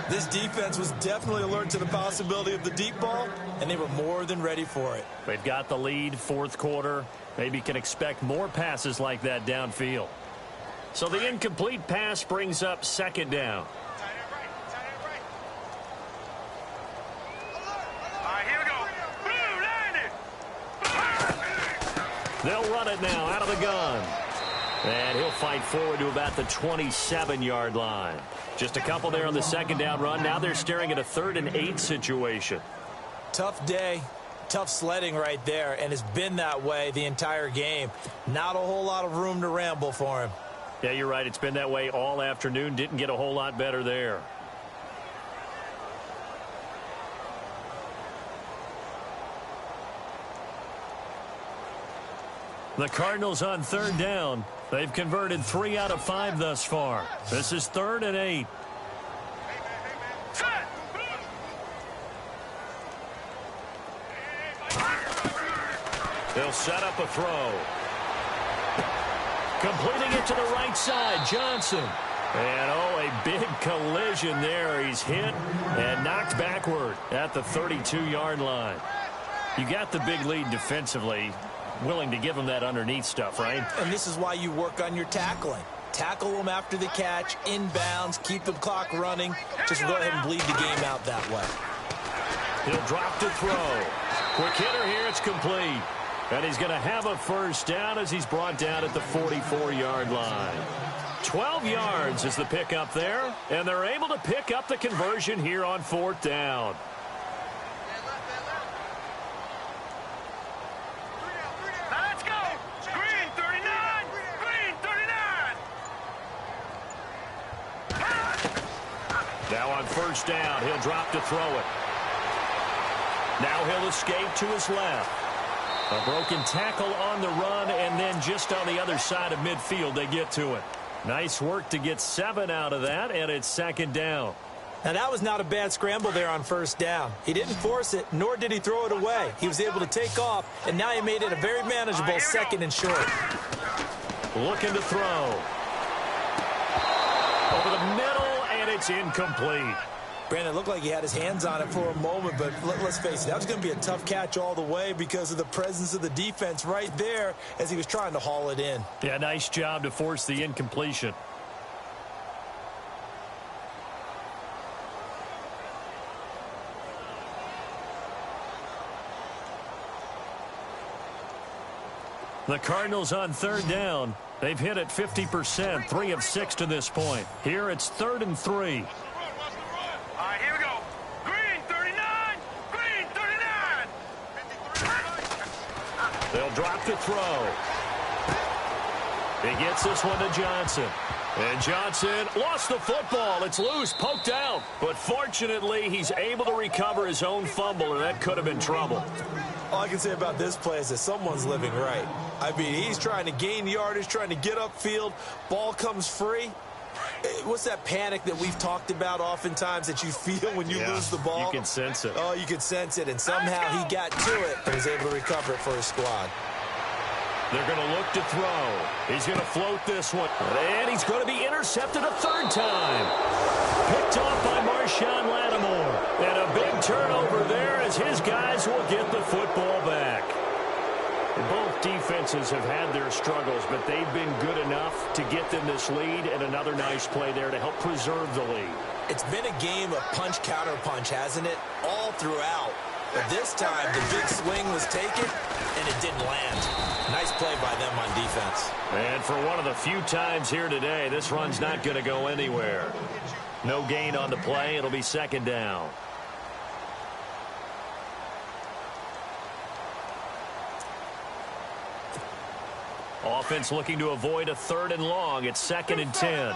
C: This defense was definitely alert to the possibility of the deep ball, and they were more than ready for it.
B: They've got the lead, fourth quarter. Maybe can expect more passes like that downfield. So the incomplete pass brings up second down. They'll run it now out of the gun. And he'll fight forward to about the 27-yard line. Just a couple there on the second down run. Now they're staring at a 3rd and 8 situation.
C: Tough day, tough sledding right there, and it's been that way the entire game. Not a whole lot of room to ramble for him.
B: Yeah, you're right. It's been that way all afternoon. Didn't get a whole lot better there. The Cardinals on 3rd down. They've converted 3 out of 5 thus far. This is 3rd and 8. They'll set up a throw. Completing it to the right side, Johnson. And, oh, a big collision there. He's hit and knocked backward at the 32-yard line. You got the big lead defensively. Willing to give them that underneath stuff, right?
C: And this is why you work on your tackling. Tackle them after the catch, inbounds, keep the clock running. Just go ahead and bleed the game out that way.
B: He'll drop to throw. Quick hitter here, it's complete. And he's going to have a first down as he's brought down at the 44-yard line. 12 yards is the pickup there, and they're able to pick up the conversion here on 4th down. Now on first down, he'll drop to throw it. Now he'll escape to his left. A broken tackle on the run, and then just on the other side of midfield, they get to it. Nice work to get 7 out of that, and it's second down.
C: Now, that was not a bad scramble there on first down. He didn't force it, nor did he throw it away. He was able to take off, and now he made it a very manageable second and short.
B: Looking to throw. Over the middle, and it's incomplete.
C: Brandon, it looked like he had his hands on it for a moment, but let's face it, that was going to be a tough catch all the way because of the presence of the defense right there as he was trying to haul it in.
B: Yeah, nice job to force the incompletion. The Cardinals on third down. They've hit it 50%, 3 of 6 to this point. Here it's 3rd and 3.
D: All right, here we go. Green 39. Green 39.
B: They'll drop to throw. He gets this one to Johnson. And Johnson lost the football. It's loose, poked out. But fortunately, he's able to recover his own fumble, and that could have been trouble.
C: All I can say about this play is that someone's living right. I mean, he's trying to gain yardage, trying to get upfield. Ball comes free. What's that panic that we've talked about oftentimes that you feel when you lose the ball?
B: You can sense it.
C: Oh, you can sense it, and somehow he got to it and was able to recover it for his squad.
B: They're going to look to throw. He's going to float this one. And he's going to be intercepted a 3rd time. Picked off by Marshawn Lattimore. And a big turnover there as his guys will get the football back. Both defenses have had their struggles, but they've been good enough to get them this lead, and another nice play there to help preserve the lead.
C: It's been a game of punch-counter-punch, hasn't it? All throughout. But this time, the big swing was taken, and it didn't land. Nice play by them on defense.
B: And for one of the few times here today, this run's not going to go anywhere. No gain on the play. It'll be 2nd down. Offense looking to avoid a 3rd and long. It's 2nd and 10.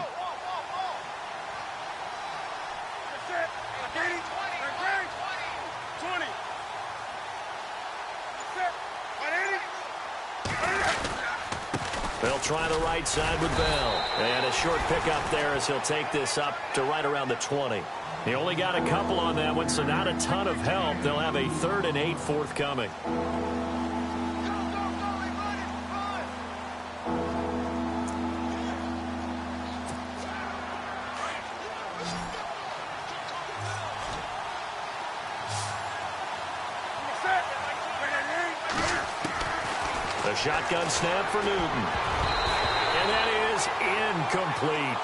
B: They'll try the right side with Bell. And a short pickup there as he'll take this up to right around the 20. He only got a couple on that one, so not a ton of help. They'll have a 3rd and 8 forthcoming. The shotgun snap for Newton. And that is incomplete.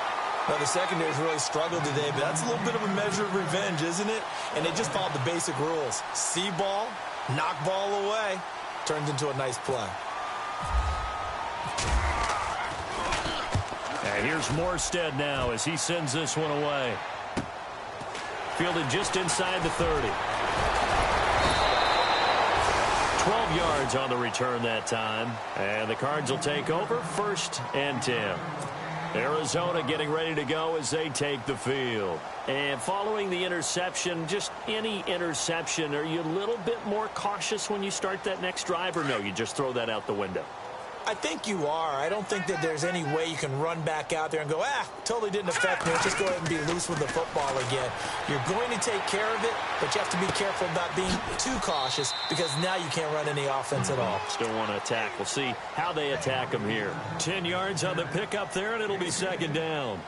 C: Now, the secondary's really struggled today, but that's a little bit of a measure of revenge, isn't it? And they just followed the basic rules. See ball, knock ball away, turns into a nice play.
B: And here's Morstead now as he sends this one away. Fielded just inside the 30. 12 yards on the return that time. And the Cards will take over 1st and 10. Arizona getting ready to go as they take the field. And following the interception, just any interception, are you a little bit more cautious when you start that next drive, or no, you just throw that out the window?
C: I think you are. I don't think that there's any way you can run back out there and go, totally didn't affect me. Let's just go ahead and be loose with the football again. You're going to take care of it, but you have to be careful about being too cautious because now you can't run any offense at all.
B: Still want to attack. We'll see how they attack them here. 10 yards on the pickup there, and it'll be 2nd down.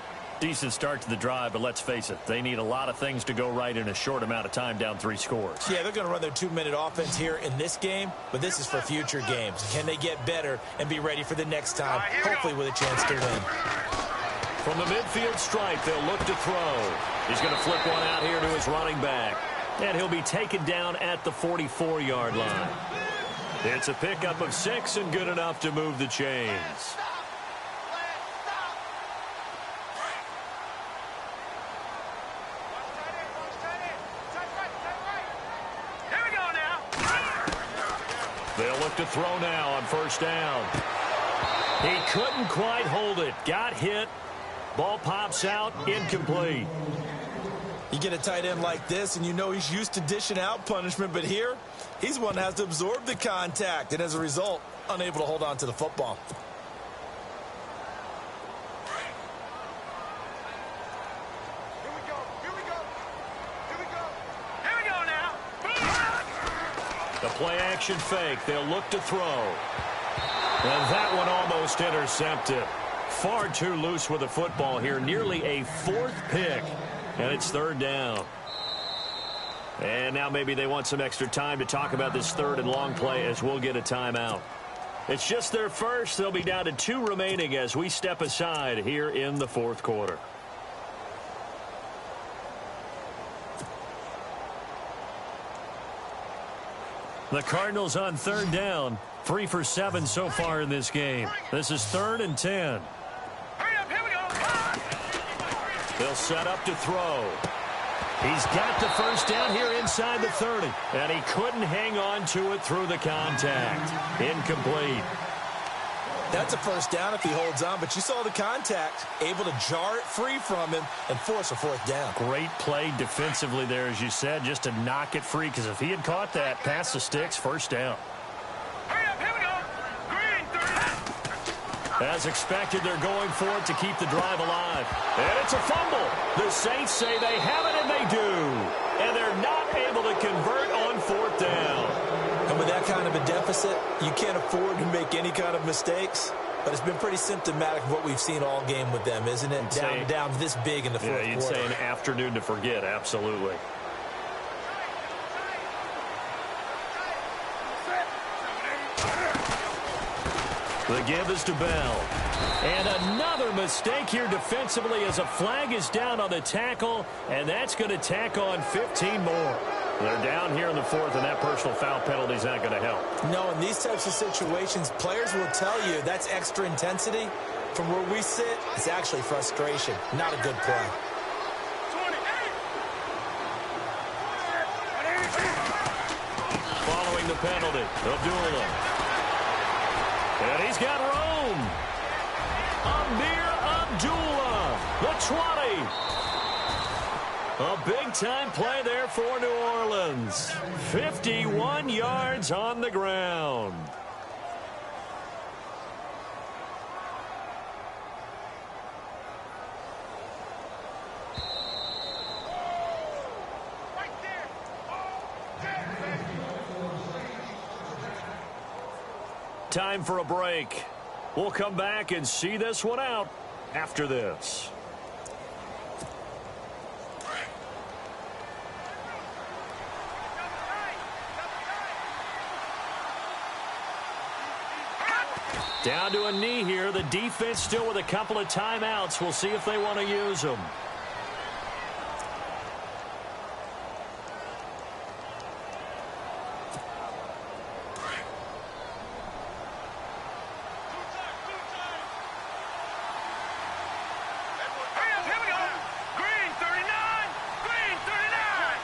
B: Decent start to the drive, but let's face it, they need a lot of things to go right in a short amount of time, down 3 scores.
C: Yeah, they're going to run their 2-minute offense here in this game, but this is for future games. Can they get better and be ready for the next time, hopefully with a chance to win?
B: From the midfield stripe, they'll look to throw. He's going to flip one out here to his running back, and he'll be taken down at the 44-yard line. It's a pickup of 6 and good enough to move the chains. They'll look to throw now on 1st down. He couldn't quite hold it. Got hit. Ball pops out. Incomplete.
C: You get a tight end like this, and you know he's used to dishing out punishment, but here, he's one that has to absorb the contact, and as a result, unable to hold on to the football.
B: The play-action fake. They'll look to throw. And that one almost intercepted. Far too loose with the football here. Nearly a fourth pick. And it's third down. And now maybe they want some extra time to talk about this third and long play as we'll get a timeout. It's just their first. They'll be down to 2 remaining as we step aside here in the fourth quarter. The Cardinals on third down. 3 for 7 so far in this game. This is 3rd and 10.
D: Hurry up, here we go.
B: They'll set up to throw. He's got the first down here inside the 30. And he couldn't hang on to it through the contact. Incomplete.
C: That's a first down if he holds on, but you saw the contact, able to jar it free from him and force a 4th down.
B: Great play defensively there, as you said, just to knock it free, because if he had caught that, past the sticks, first down.
D: Hurry up, here we go. Green, 30.
B: As expected, they're going for it to keep the drive alive. And it's a fumble. The Saints say they have it, and they do. And they're not able to convert on 4th down.
C: And with that kind of a deficit, you can't afford to make any kind of mistakes. But it's been pretty symptomatic of what we've seen all game with them, isn't it? Down this big in the fourth quarter.
B: Yeah, you'd say an afternoon to forget, absolutely. The give is to Bell. And another mistake here defensively as a flag is down on the tackle, and that's going to tack on 15 more. They're down here in the 4th, and that personal foul penalty is not going to help.
C: No, in these types of situations, players will tell you that's extra intensity. From where we sit, it's actually frustration, not a good play.
D: 20.
B: Following the penalty, Abdullah. And he's got Rome. Amir Abdullah, the 20. A big-time play there for New Orleans. 51 yards on the ground.
D: Right there. Oh, yeah.
B: Time for a break. We'll come back and see this one out after this. Down to a knee here. The defense still with a couple of timeouts. We'll see if they want to use them.
D: Hurry up, here we go. Green, 39. Green, 39.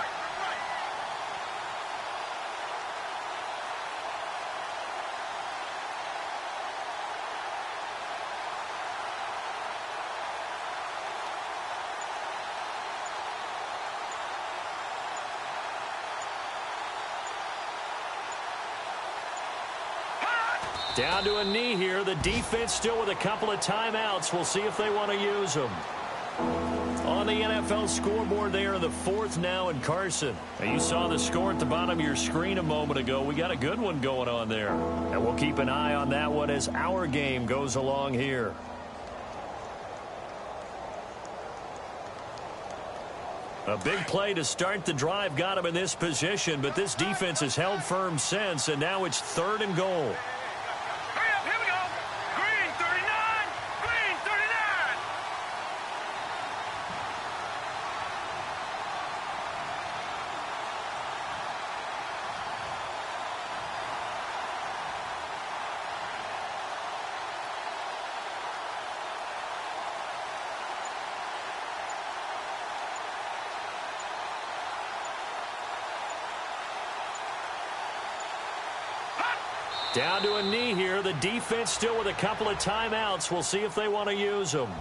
D: Right.
B: Down to a knee here. The defense still with a couple of timeouts. We'll see if they want to use them. On the NFL scoreboard there in the 4th now in Carson. Now you saw the score at the bottom of your screen a moment ago. We got a good one going on there. And we'll keep an eye on that one as our game goes along here. A big play to start the drive got him in this position, but this defense has held firm since, and now it's 3rd and goal.
D: Hurry up, here we go. Green, 39. Green, 39.
B: Down to a knee here. The defense still with a couple of timeouts. We'll see if they want to use them.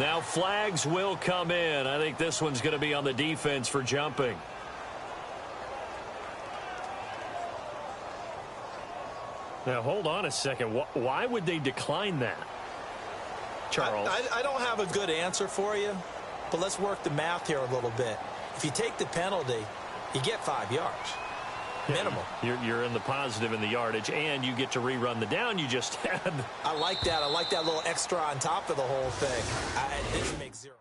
B: Now flags will come in. I think this one's going to be on the defense for jumping. Now, hold on a second. Why would they decline that? Charles?
C: I don't have a good answer for you, but let's work the math here a little bit. If you take the penalty, you get 5 yards. Minimum.
B: You're in the positive in the yardage, and you get to rerun the down you just had.
C: I like that. I like that little extra on top of the whole thing. It makes zero.